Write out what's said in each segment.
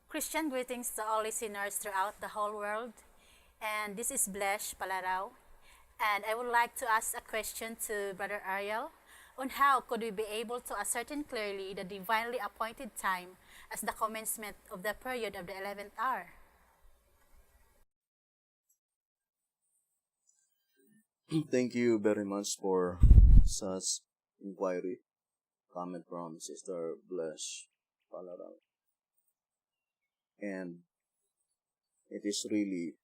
Christian greetings to all listeners throughout the whole world. And this is Blesh Palarao. And I would like to ask a question to Brother Ariel on how could we be able to ascertain clearly the divinely appointed time as the commencement of the period of the 11th hour. Thank you very much for such inquiry. Comment from Sister Blesh Palarao. And it is really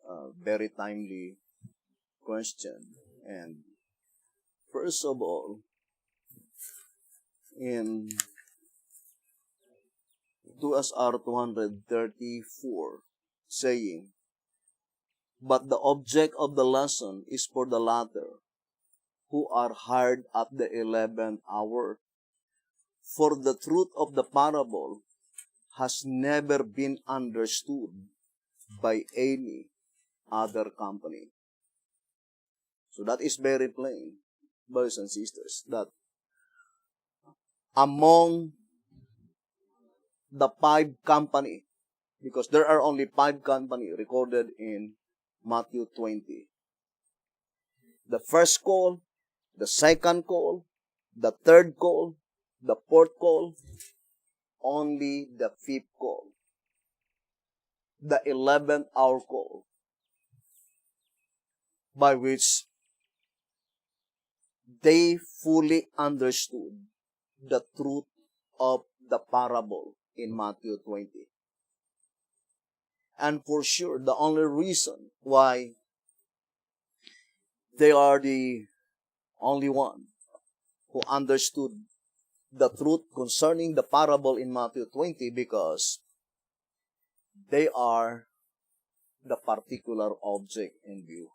a very timely question. And first of all, in 2SR 234, saying, "But the object of the lesson is for the latter, who are hired at the 11th hour. For the truth of the parable has never been understood by any other company." So that is very plain, brothers and sisters, that among the five company, because there are only five company recorded in Matthew 20. The first call, the second call, the third call, the fourth call, only the fifth call, the 11th hour call, by which they fully understood the truth of the parable in Matthew 20. And for sure, the only reason why they are the only one who understood the truth concerning the parable in Matthew 20, because they are the particular object in view.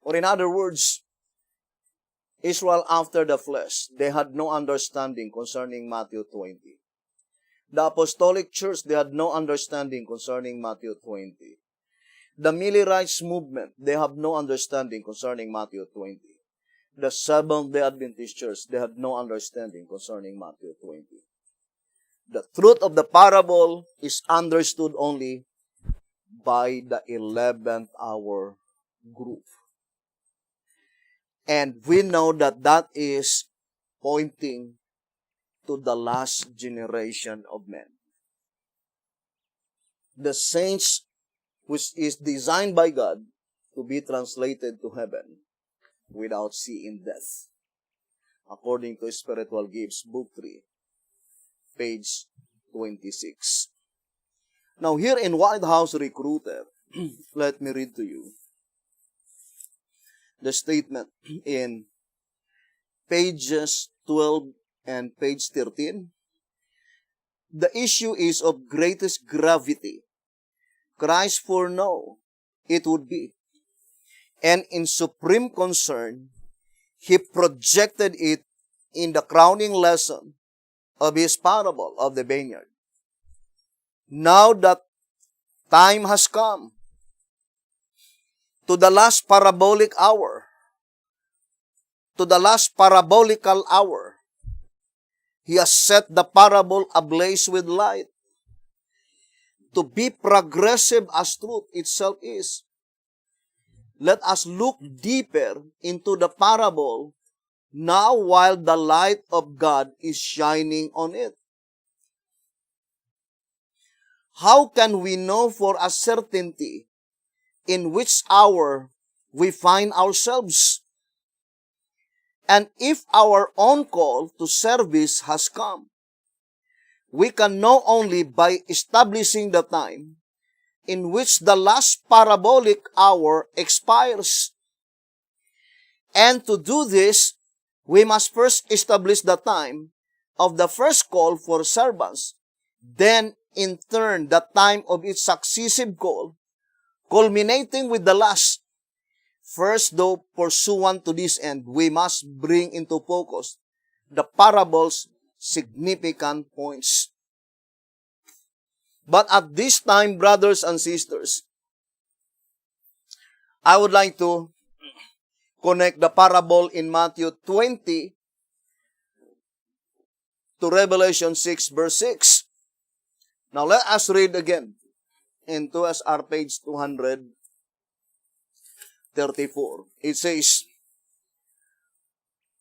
Or in other words, Israel after the flesh, they had no understanding concerning Matthew 20. The Apostolic Church, they had no understanding concerning Matthew 20. The Millerites movement, they have no understanding concerning Matthew 20. The Seventh-day Adventist Church, they had no understanding concerning Matthew 20. The truth of the parable is understood only by the 11th hour group. And we know that that is pointing to the last generation of men. The saints, which is designed by God to be translated to heaven without seeing death, according to Spiritual Gifts, Book 3, page 26. Now here in White House Recruiter, let me read to you the statement in pages 12 and page 13. "The issue is of greatest gravity. Christ foreknow it would be, and in supreme concern, He projected it in the crowning lesson of His parable of the vineyard. Now that time has come to the last parabolic hour, to the last parabolical hour, He has set the parable ablaze with light, to be progressive as truth itself is. Let us look deeper into the parable now while the light of God is shining on it. How can we know for a certainty in which hour we find ourselves? And if our own call to service has come, we can know only by establishing the time in which the last parabolic hour expires. And to do this, we must first establish the time of the first call for servants, then in turn the time of its successive call, culminating with the last. First, though, pursuant to this end, we must bring into focus the parable's significant points. But at this time, brothers and sisters, I would like to connect the parable in Matthew 20 to Revelation 6 verse 6. Now let us read again in 2SR page 234. It says,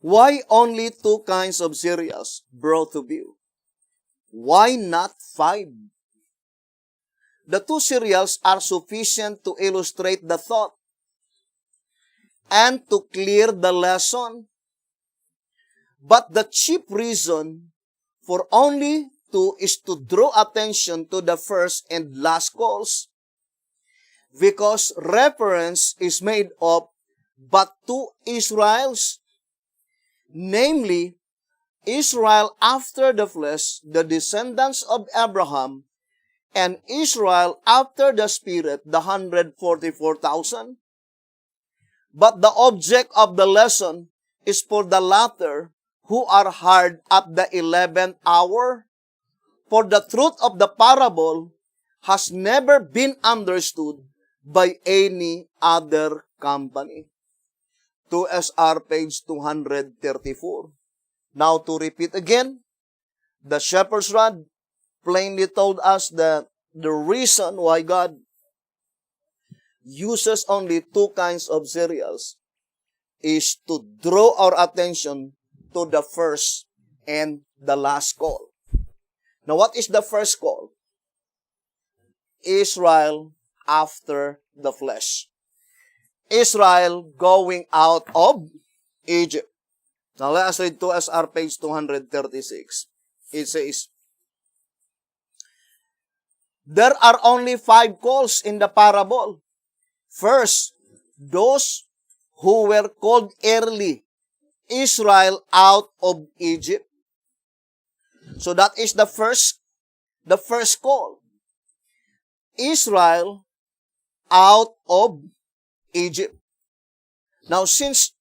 why only 2 kinds of cereals brought to view? Why not 5? The 2 cereals are sufficient to illustrate the thought and to clear the lesson. But the chief reason for only 2 is to draw attention to the first and last calls, because reference is made of but 2 Israels, namely, Israel after the flesh, the descendants of Abraham, and Israel after the Spirit, the 144,000. But the object of the lesson is for the latter, who are hard at the 11th hour. For the truth of the parable has never been understood by any other company. 2SR page 234. Now to repeat again, the shepherd's rod plainly told us that the reason why God uses only 2 kinds of cereals is to draw our attention to the first and the last call. Now, what is the first call? Israel after the flesh. Israel going out of Egypt. Now, let us read 2SR page 236. It says, there are only 5 calls in the parable. First, those who were called early, Israel out of Egypt. So that is the first call. Israel out of Egypt. Now, since,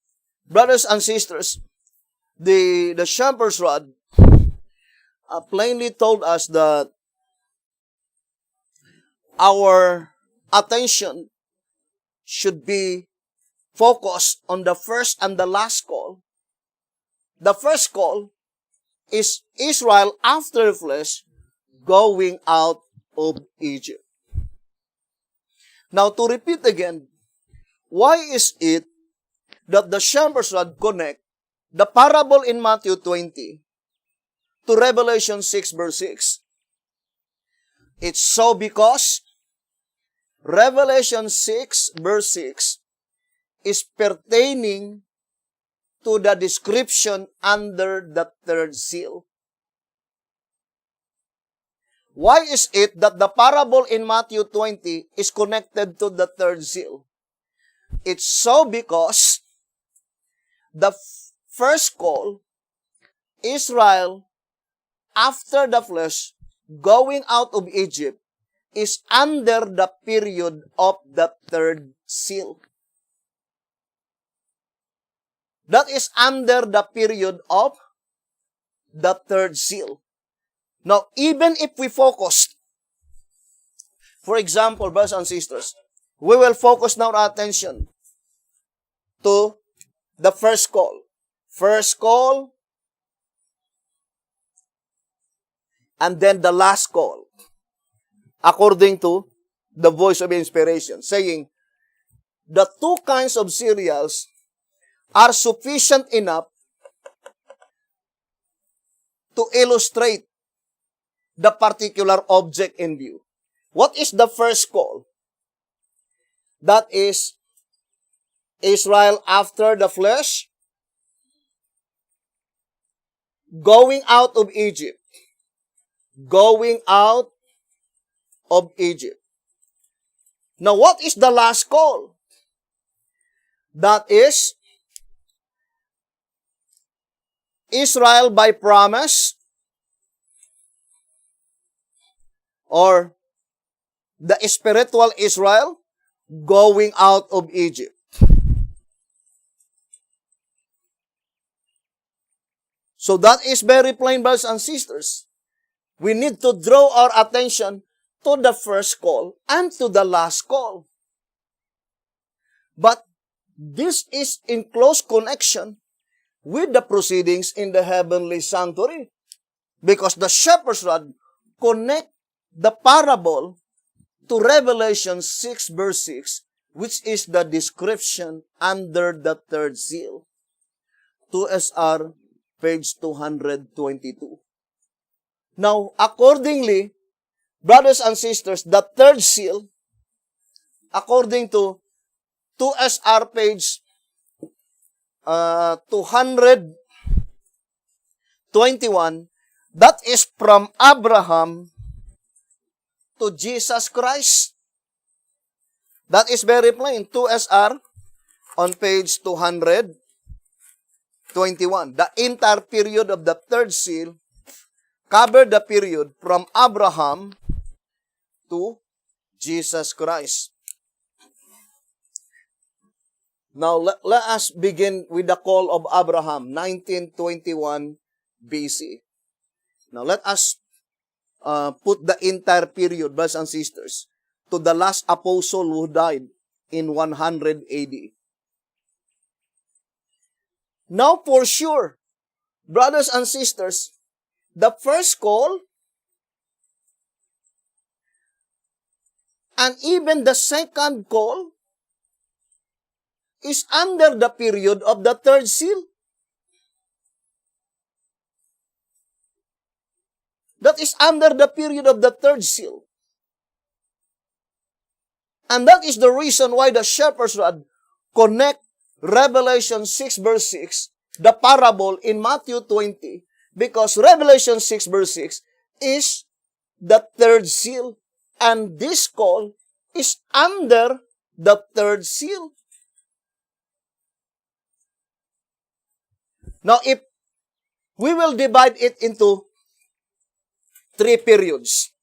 brothers and sisters, the shepherd's rod plainly told us that our attention should be focused on the first and the last call. The first call is Israel after the flesh going out of Egypt. Now, to repeat again, why is it that the shepherd's rod connect the parable in Matthew 20 to Revelation 6 verse 6? It's so because Revelation 6 verse 6 is pertaining to the description under the 3rd seal. Why is it that the parable in Matthew 20 is connected to the 3rd seal? It's so because the first call, Israel after the flesh going out of Egypt, is under the period of the 3rd seal. That is under the period of the 3rd seal. Now, even if we focus, for example, brothers and sisters, we will focus now our attention to the first call. First call, and then the last call, according to the voice of inspiration, saying, the 2 kinds of cereals are sufficient enough to illustrate the particular object in view. What is the first call? That is Israel after the flesh going out of Egypt. Going out of Egypt. Now, what is the last call? That is Israel by promise, or the spiritual Israel going out of Egypt. So that is very plain, brothers and sisters. We need to draw our attention to the first call and to the last call. But this is in close connection with the proceedings in the heavenly sanctuary, because the shepherd's rod connect the parable to Revelation 6 verse 6, which is the description under the third seal. 2SR, page 222. Now, accordingly, brothers and sisters, the third seal, according to 2SR, page 221, that is from Abraham to Jesus Christ. That is very plain. 2SR on page 221. The entire period of the third seal covered the period from Abraham to Jesus Christ. Now, let us begin with the call of Abraham, 1921 BC. Now, let us put the entire period, brothers and sisters, to the last apostle who died in 100 AD. Now, for sure, brothers and sisters, the first call and even the second call is under the period of the third seal. That is under the period of the third seal. And that is the reason why the shepherd's rod connect Revelation 6 verse 6, the parable in Matthew 20, because Revelation 6 verse 6 is the third seal. And this call is under the third seal. Now, if we will divide it into 3 periods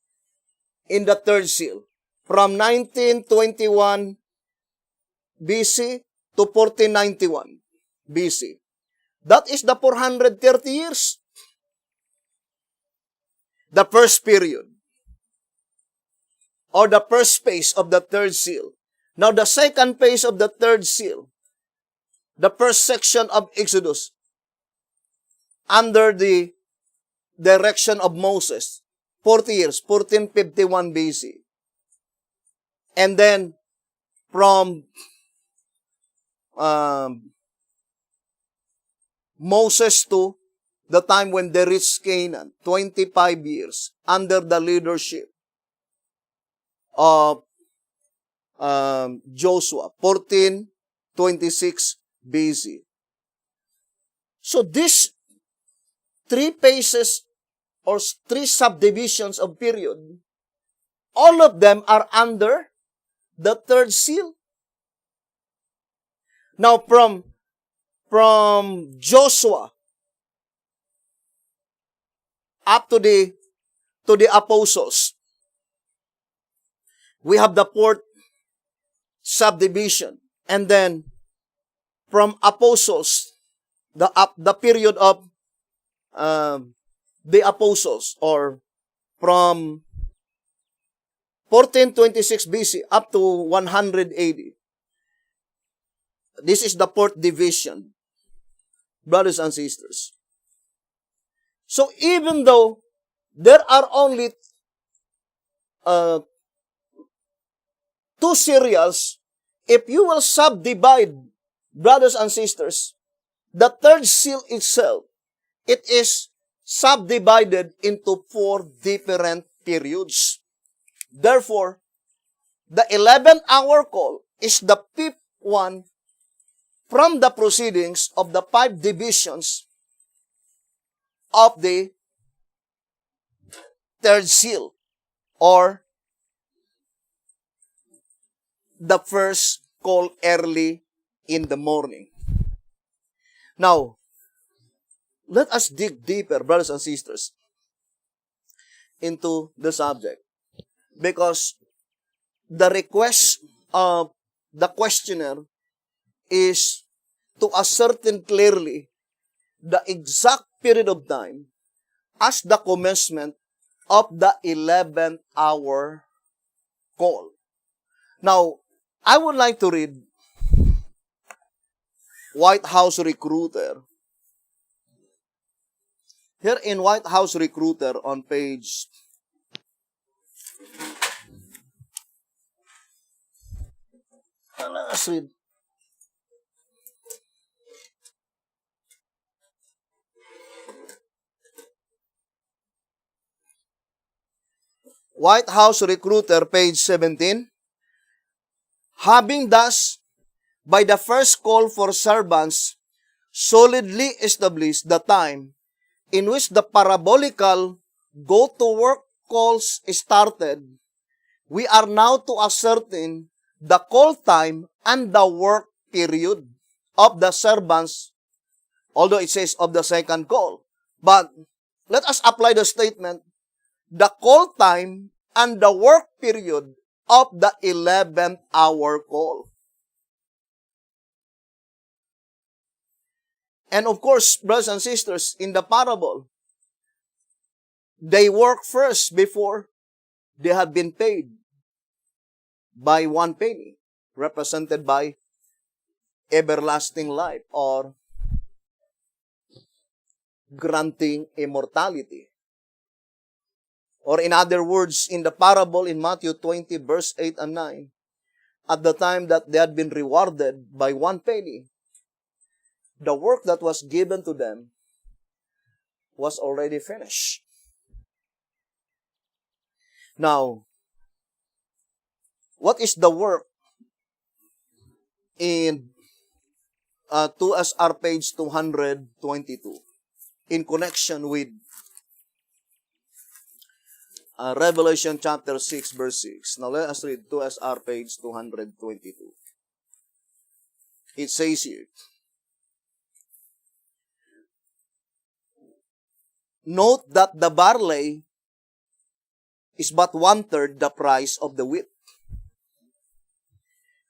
in the third seal, from 1921 BC to 1491 BC. That is the 430 years. The first period, or the first phase of the third seal. Now, the second phase of the third seal, the first section of Exodus, under the direction of Moses, 40 years, 1451 BC. And then, from Moses to the time when they reached Canaan, 25 years, under the leadership of Joshua, 1426 BC. So these 3 phases or 3 subdivisions of period, all of them are under the third seal. Now, from Joshua up to the apostles, we have the 4th subdivision. And then, from apostles, the period of the apostles, or from 1426 BC up to 100 AD. This is the 4th division, brothers and sisters. So even though there are only 2 serials, if you will subdivide, brothers and sisters, the third seal itself, it is subdivided into 4 different periods. Therefore, the 11th-hour call is the 5th one from the proceedings of the 5 divisions of the third seal, or the first call early in the morning. Now, let us dig deeper, brothers and sisters, into the subject. Because the request of the questioner is to ascertain clearly the exact period of time as the commencement of the 11th hour call. Now, I would like to read White House Recruiter. Here in White House Recruiter on page Let's read. White House Recruiter, page 17. Having thus, by the first call for servants, solidly established the time in which the parabolical go-to-work calls started, we are now to ascertain the call time and the work period of the servants, although it says of the second call. But let us apply the statement, the call time and the work period of the 11th hour call. And of course, brothers and sisters, in the parable, they work first before they have been paid by 1 penny, represented by everlasting life or granting immortality. Or in other words, in the parable in Matthew 20, verse 8 and 9, at the time that they had been rewarded by 1 penny, the work that was given to them was already finished. Now, what is the work in 2SR page 222 in connection with Revelation chapter 6 verse 6? Now let us read 2SR page 222. It says here, note that the barley is but 1/3 the price of the wheat.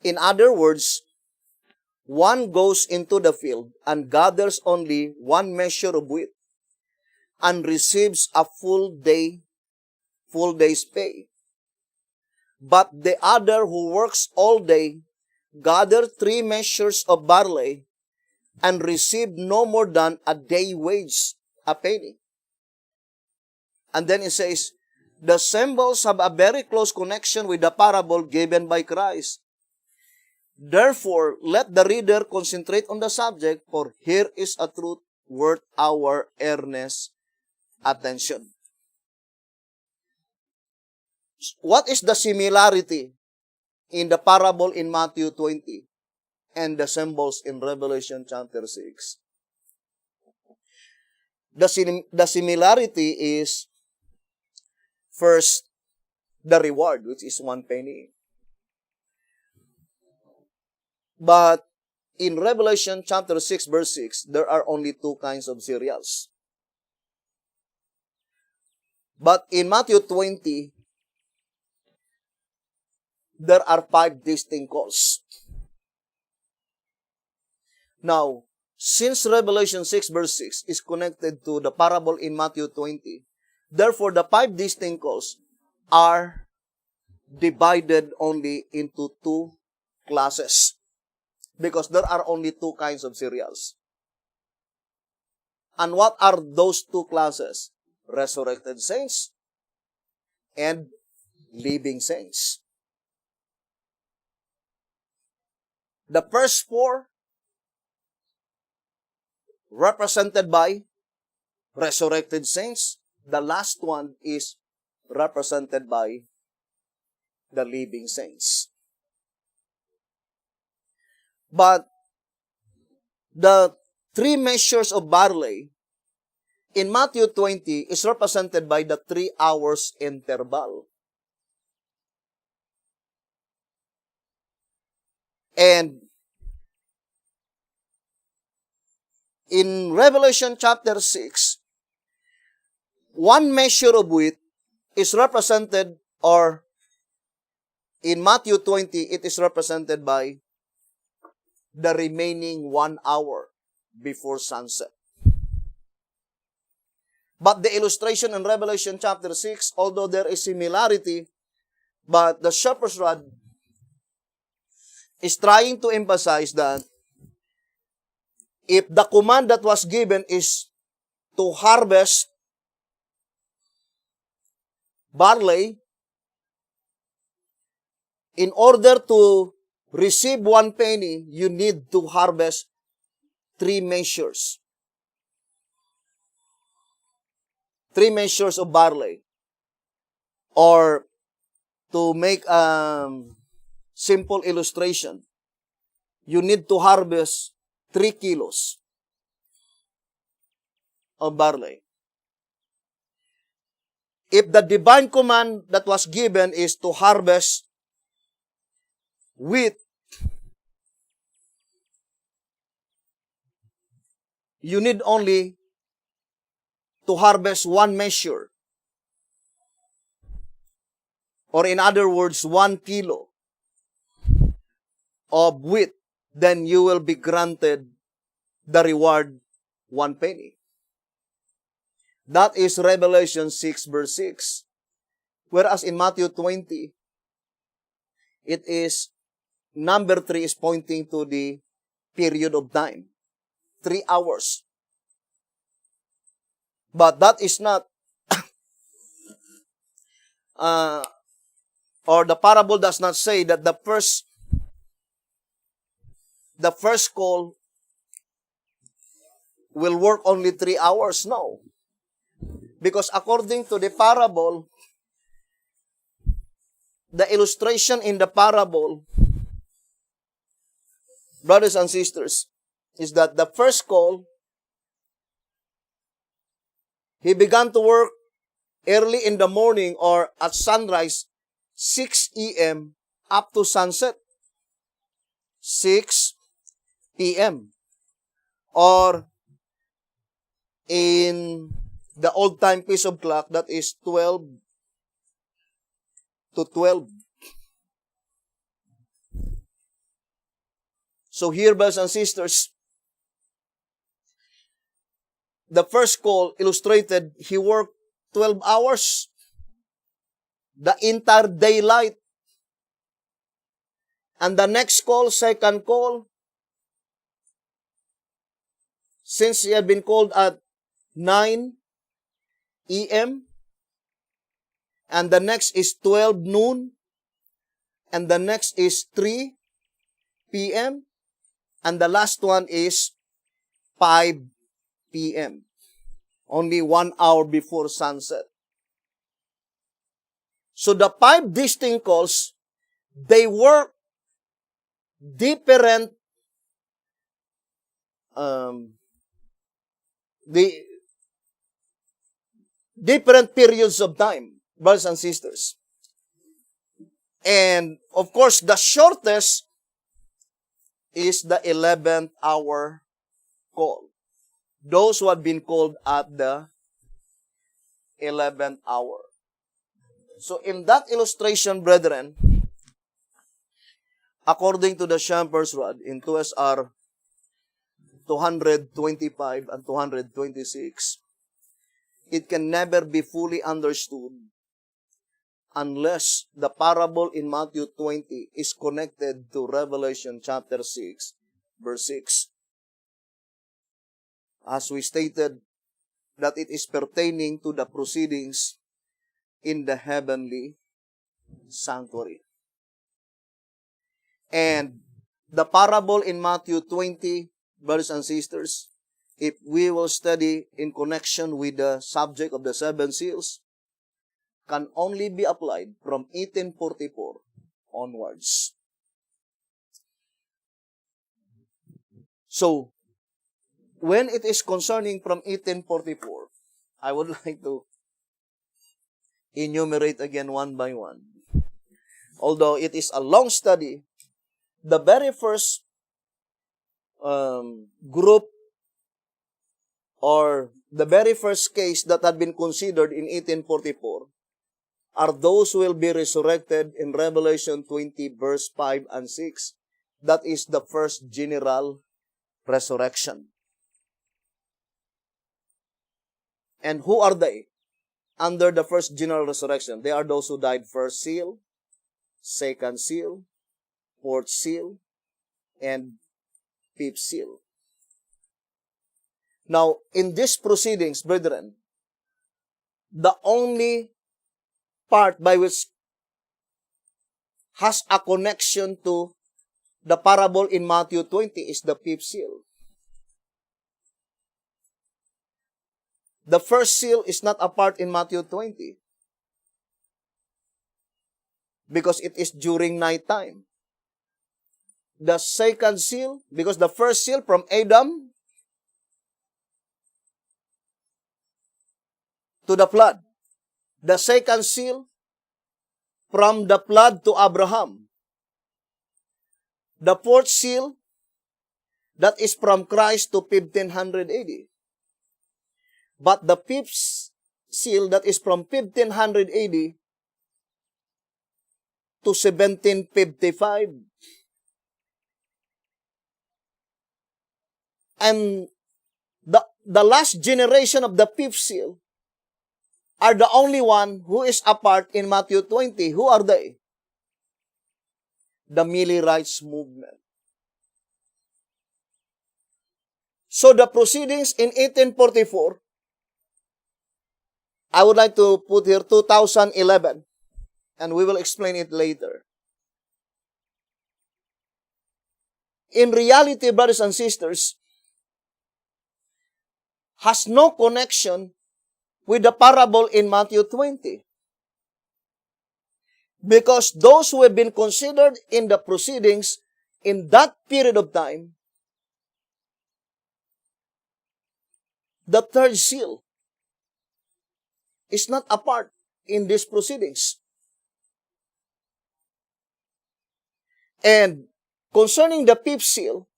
In other words, one goes into the field and gathers only 1 measure of wheat and receives a full day's pay. But the other who works all day gathered 3 measures of barley and received no more than a day wage, a penny. And then it says, the symbols have a very close connection with the parable given by Christ. Therefore, let the reader concentrate on the subject, for here is a truth worth our earnest attention. What is the similarity in the parable in Matthew 20 and the symbols in Revelation chapter 6? The similarity is, first, the reward, which is 1 penny. But in Revelation chapter 6 verse 6, there are only 2 kinds of cereals. But in Matthew 20, there are 5 distinct calls. Now, since Revelation 6 verse 6 is connected to the parable in Matthew 20, therefore the 5 distinct calls are divided only into 2 classes. Because there are only 2 kinds of cereals. And what are those 2 classes? Resurrected saints and living saints. The first 4 represented by resurrected saints. The last one is represented by the living saints. But the 3 measures of barley in Matthew 20 is represented by the 3 hours interval. And in Revelation chapter 6, 1 measure of wheat is represented, or in Matthew 20, it is represented by the remaining 1 hour before sunset. But the illustration in Revelation chapter 6, although there is similarity, but the shepherd's rod is trying to emphasize that if the command that was given is to harvest barley, in order to receive 1 penny, you need to harvest 3 measures. 3 measures of barley. Or to make simple illustration, you need to harvest 3 kilos of barley. If the divine command that was given is to harvest wheat, you need only to harvest 1 measure. Or in other words, 1 kilo of wheat. Then you will be granted the reward 1 penny. That is Revelation 6 verse 6. Whereas in Matthew 20, it is, number 3 is pointing to the period of time. 3 hours. But that is not, or the parable does not say that the first call will work only 3 hours. No. Because according to the parable, the illustration in the parable, brothers and sisters, is that the first call, he began to work early in the morning or at sunrise, 6 a.m. up to sunset, 6 p.m. Or in the old-time piece of clock, that is 12 to 12. So here, brothers and sisters, the first call illustrated, he worked 12 hours, the entire daylight. And the next call, second call, since he had been called at 9 a.m., and the next is 12 noon, and the next is 3 p.m., and the last one is 5 p.m., only 1 hour before sunset. So the 5 distinct calls, they work different, the different periods of time, brothers and sisters. And of course, the shortest is the 11th hour call. Those who have been called at the 11th hour. So in that illustration, brethren, according to the Chamfer's rod in 2SR 225 and 226, it can never be fully understood unless the parable in Matthew 20 is connected to Revelation chapter 6, verse 6. As we stated, that it is pertaining to the proceedings in the heavenly sanctuary. And the parable in Matthew 20, brothers and sisters, if we will study in connection with the subject of the 7 seals, can only be applied from 1844 onwards. So, when it is concerning from 1844, I would like to enumerate again one by one. Although it is a long study, the very first group or the very first case that had been considered in 1844 are those who will be resurrected in Revelation 20 verse 5 and 6. That is the first general resurrection. And who are they? Under the first general resurrection, they are those who died first seal, second seal, fourth seal, and fifth seal. Now, in these proceedings, brethren, the only part by which has a connection to the parable in Matthew 20 is the fifth seal. The first seal is not a part in Matthew 20 because it is during night time. The second seal, because the first seal from Adam to the flood. The second seal from the flood to Abraham. The fourth seal, that is from Christ to 1500 AD. But the fifth seal, that is from 1500 AD to 1755. And the last generation of the fifth seal are the only one who is apart in Matthew 20. Who are they? The Millerites movement. So the proceedings in 1844, I would like to put here 2011, and we will explain it later. In reality, brothers and sisters, has no connection with the parable in Matthew 20. Because those who have been considered in the proceedings in that period of time, the third seal is not a part in these proceedings. And concerning the fifth seal,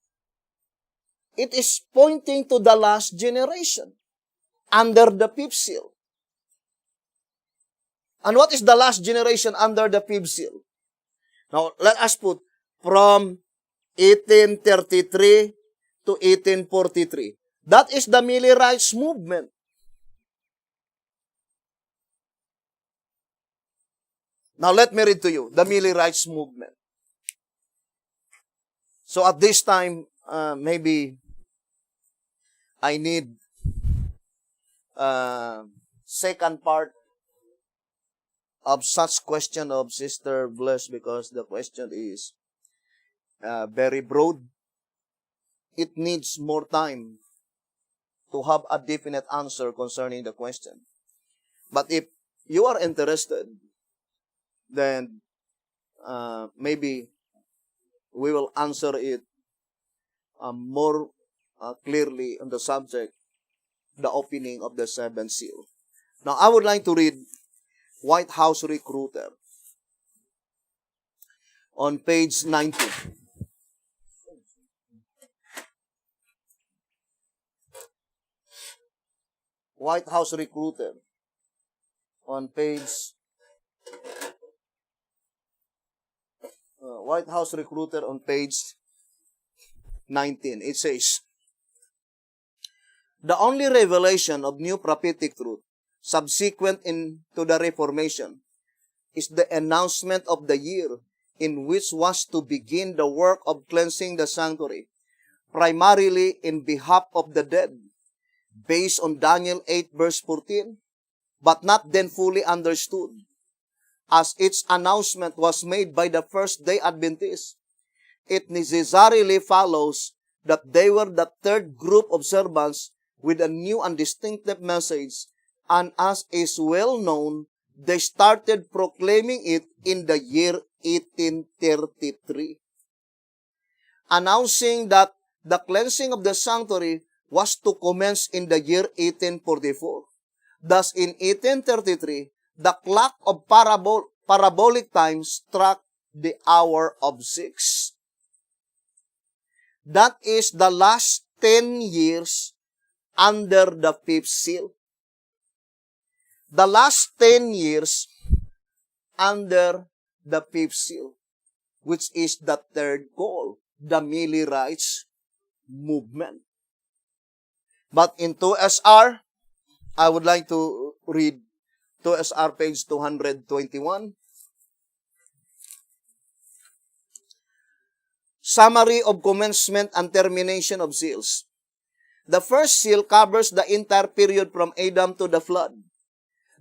it is pointing to the last generation under the fifth seal. And what is the last generation under the fifth seal? Now, let us put from 1833 to 1843. That is the Millerites movement. Now, let me read to you the Millerites movement. So, at this time, maybe I need second part of such question of Sister Bless, because the question is very broad. It needs more time to have a definite answer concerning the question. But if you are interested, then maybe we will answer it more clearly on the subject, the opening of the seventh seal. Now, I would like to read White House Recruiter on page 19. White House Recruiter on page White House Recruiter on page 19. It says, the only revelation of new prophetic truth subsequent to the Reformation is the announcement of the year in which was to begin the work of cleansing the sanctuary, primarily in behalf of the dead, based on Daniel 8 verse 14, but not then fully understood, as its announcement was made by the first-day Adventists. It necessarily follows that they were the third group of servants with a new and distinctive message, and as is well known, they started proclaiming it in the year 1833, announcing that the cleansing of the sanctuary was to commence in the year 1844. Thus, in 1833, the clock of parabolic time struck the hour of 6. That is the last 10 years under the fifth seal. The last 10 years under the fifth seal, which is the third call, the Millerites movement. But in 2SR, I would like to read 2SR page 221. Summary of commencement and termination of seals. The first seal covers the entire period from Adam to the flood.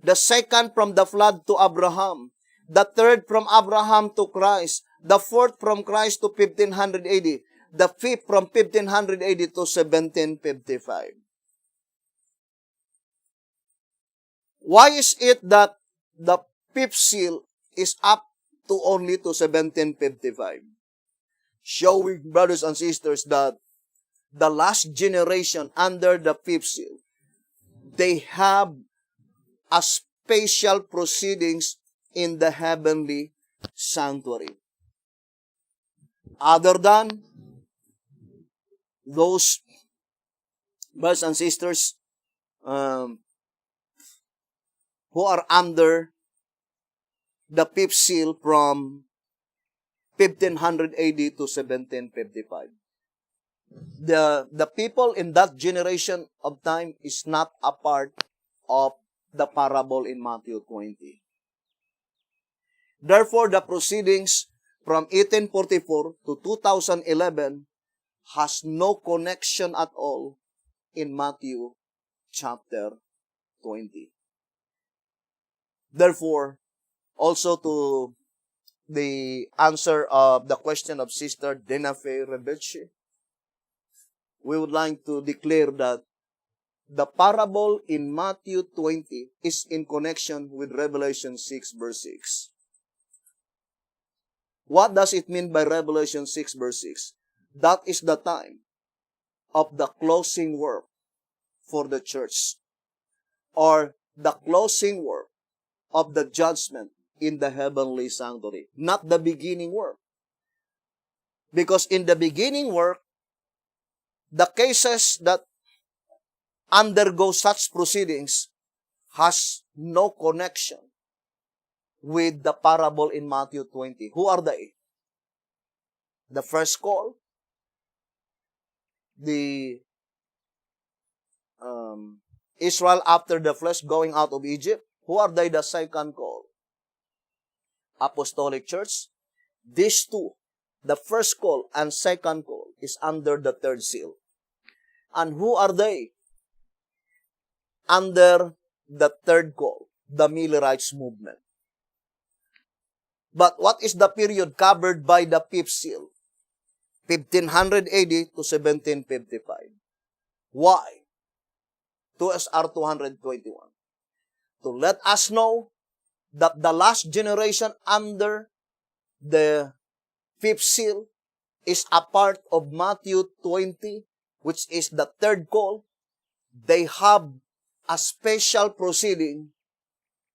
The second from the flood to Abraham. The third from Abraham to Christ. the fourth from Christ to 1500 AD, the fifth from 1500 AD to 1755. Why is it that the fifth seal is up to only to 1755? Showing, brothers and sisters, that the last generation under the fifth seal, they have a special proceedings in the heavenly sanctuary. Other than those brothers and sisters who are under the fifth seal from 1500 AD to 1755. The people in that generation of time is not a part of the parable in Matthew 20. Therefore, the proceedings from 1844 to 2011 has no connection at all in Matthew chapter 20. Therefore, also to the answer of the question of Sister Denafe Rebecci, we would like to declare that the parable in Matthew 20 is in connection with Revelation 6 verse 6. What does it mean by Revelation 6 verse 6? That is the time of the closing work for the church, or the closing work of the judgment in the heavenly sanctuary, not the beginning work. Because in the beginning work, the cases that undergo such proceedings has no connection with the parable in Matthew 20. Who are they? The first call, the Israel after the flesh going out of Egypt. Who are they? The second call? Apostolic Church. These two, the first call and second call, is under the third seal. And who are they? Under the third call, the Millerites movement. But what is the period covered by the fifth seal? 1500 AD to 1755. Why? 2SR 221. To let us know that the last generation under the fifth seal is a part of Matthew 20, which is the third call. They have a special proceeding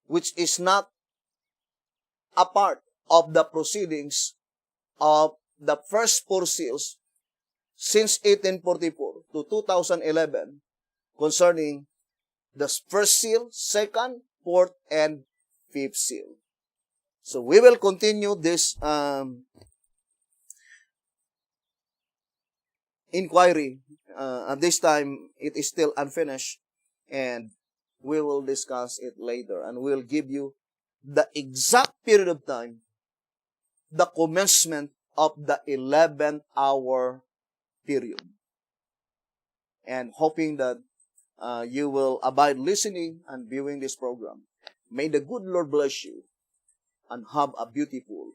which is not a part of the proceedings of the first four seals since 1844 to 2011 concerning the first seal, second, fourth, and fifth seal. So we will continue this inquiry. At this time, it is still unfinished, and we will discuss it later, and we'll give you the exact period of time, the commencement of the 11th hour period. And hoping that you will abide listening and viewing this program. May the good Lord bless you and have a beautiful,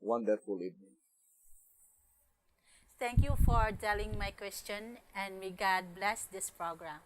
wonderful evening. Thank you for telling my question, and may God bless this program.